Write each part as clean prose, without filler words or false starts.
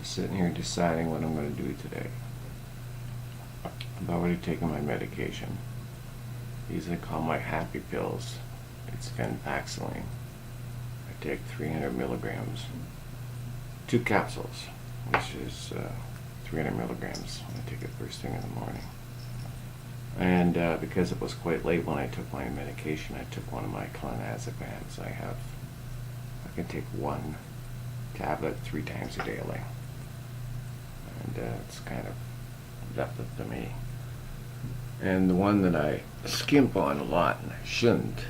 I'm sitting here deciding what I'm going to do today. I've already taken my medication. These I call my happy pills. It's Venpaxilline. I take 300 milligrams, 2 capsules, which is 300 milligrams. I take it first thing in the morning. And because it was quite late when I took my medication, I took one of my clonazepams. I can take 1 tablet 3 times daily. And it's kind of left up to me. And the one that I skimp on a lot, and I shouldn't,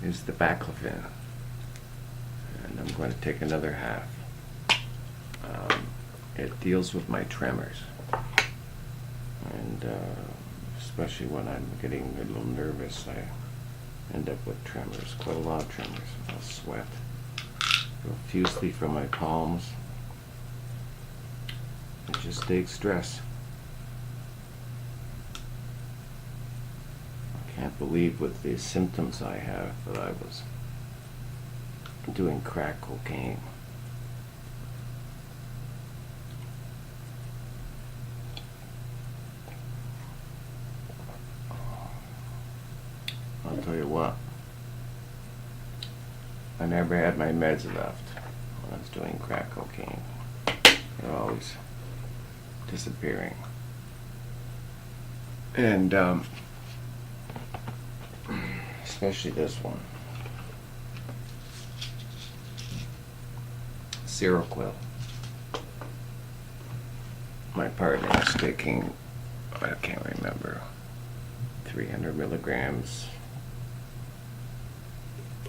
is the baclofen. And I'm going to take another half. It deals with my tremors. And especially when I'm getting a little nervous, I end up with tremors, quite a lot of tremors. I'll sweat profusely from my palms. It just takes stress. I can't believe with the symptoms I have that I was doing crack cocaine. I'll tell you what, I never had my meds left when I was doing crack cocaine. They're always disappearing. And especially this one, Seroquel. My partner is taking, I can't remember, 300 milligrams,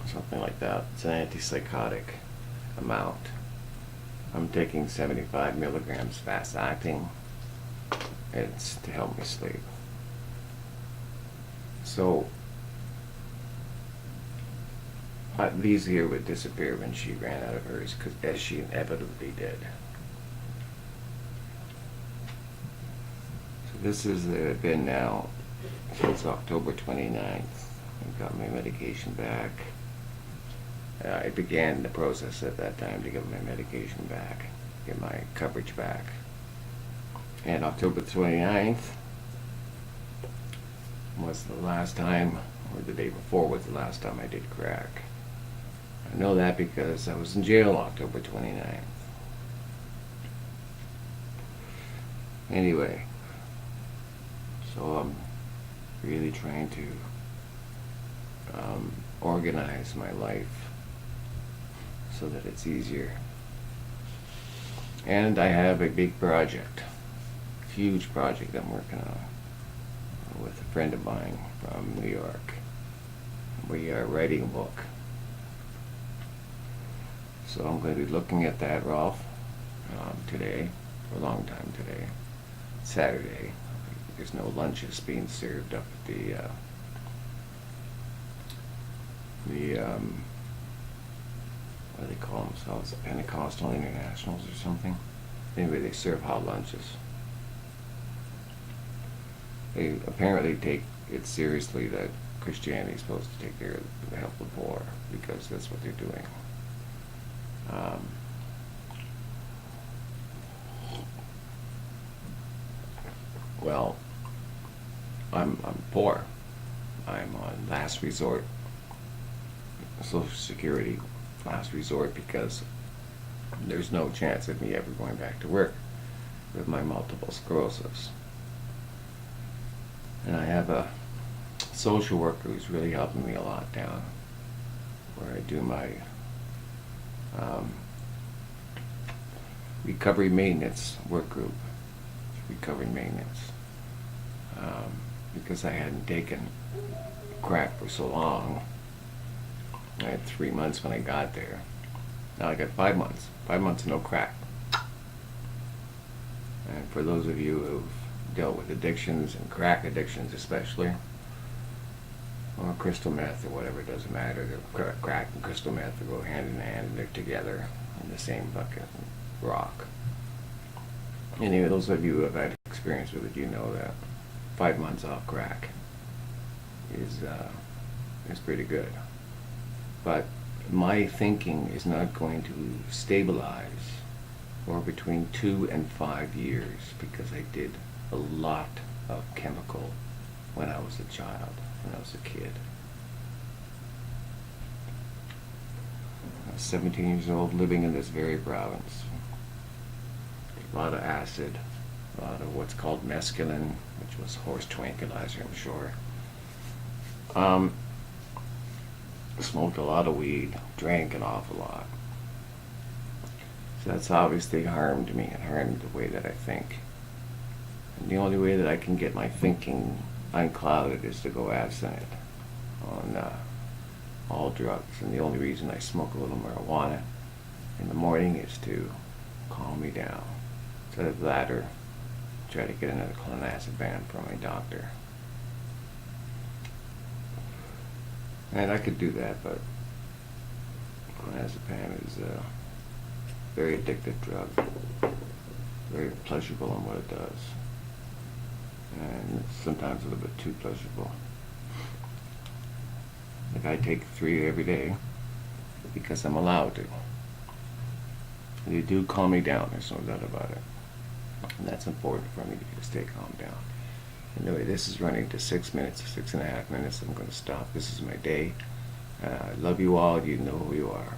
something like that. It's an antipsychotic amount. I'm taking 75 milligrams fast acting. It's to help me sleep. So these here would disappear when she ran out of hers, as she inevitably did. So this has been now since October 29th. I got my medication back. I began the process at that time to get my medication back, get my coverage back. And October 29th was the last time, or the day before was the last time I did crack. I know that because I was in jail October 29th. Anyway, so I'm really trying to organize my life so that it's easier. And I have a big project, huge project I'm working on with a friend of mine from New York. We are writing a book. So I'm going to be looking at that, Rolf, today, for a long time today. Saturday. There's no lunches being served up at the what do they call themselves, the Pentecostal Internationals or something. Anyway, they serve hot lunches. They apparently take it seriously that Christianity is supposed to take care of the help of the poor, because that's what they're doing. Well, I'm poor. I'm on last resort, Social Security last resort, because there's no chance of me ever going back to work with my multiple sclerosis. And I have a social worker who's really helping me a lot down where I do my recovery maintenance work group, recovery maintenance, because I hadn't taken crack for so long. I had 3 months when I got there. Now I got 5 months. 5 months of no crack. And for those of you who've dealt with addictions, and crack addictions especially, or crystal meth or whatever, it doesn't matter. Crack and crystal meth go hand in hand, and they're together in the same bucket, rock. Anyway, those of you who have had experience with it, you know that 5 months off crack is pretty good. But my thinking is not going to stabilize for between 2 and 5 years because I did a lot of chemical when I was a child, when I was a kid. I was 17 years old living in this very province. A lot of acid, a lot of what's called mescaline, which was horse tranquilizer, I'm sure. Smoked a lot of weed, drank an awful lot. So that's obviously harmed me and harmed the way that I think. And the only way that I can get my thinking unclouded is to go abstinent on all drugs. And the only reason I smoke a little marijuana in the morning is to calm me down. Instead of that, or try to get another clonazepam from my doctor. And I could do that, but clonazepam is a very addictive drug, very pleasurable in what it does, and sometimes a little bit too pleasurable. Like I take 3 every day because I'm allowed to. They do calm me down, there's no doubt about it. And that's important for me to stay calm down. Anyway, this is running to 6 minutes, 6.5 minutes. I'm going to stop. This is my day. I love you all. You know who you are.